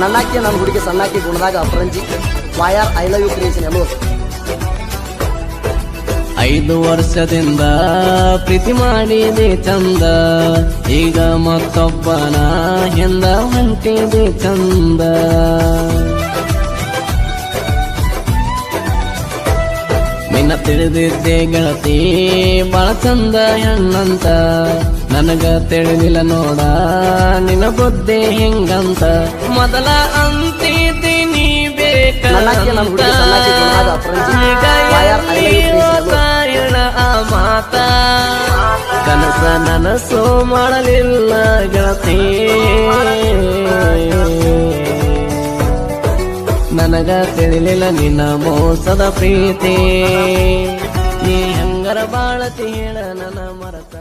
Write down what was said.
ನನ್ನಾಕಿ ನನ್ನ ಹುಡುಗಿ ಸಣ್ಣಾಕಿ ಗುಣದಾಗ ಅಪರಂಜಿ ವಾಯರ್ ಐ ಲವ್ ಯು ಕ್ರಿಯೇಷನ್ ಎಲ್ಲೋ 5 ವರ್ಷದಿಂದ ಪ್ರೀತಿ ಮಾಡಿದೆ ಚಂದ ಈಗ ಮತ್ತೊಬ್ಬನ ಹಿಂದ ಹೊಂಟಿದೆ ಚಂದ ನಿನ್ನ ತಿಳಿದಿದ್ದೆ ಗೆಳತಿ ಬಾಳ ಚಂದ ಹೆಣ್ಣಂತ ನನಗ ತಿಳಿದಿಲ್ಲ ನೋಡ ನಿನ್ನ ಬುದ್ಧಿ ಹಿಂಗಂತ ಮೊದಲ ಅಂತಿದ್ದೀನಿ ಬೇಕಂತ ಆ ಮಾತ ಕನಸ ನನಸು ಮಾಡಲಿಲ್ಲ ಗೆಳತಿ ನನಗ ತಿಳಿಲಿಲ್ಲ ನಿನ್ನ ಮೋಸದ ಪ್ರೀತಿ ನೀ ಹಂಗರ ಬಾಳತಿ ಹೇಳ ನನ್ನ ಮರತ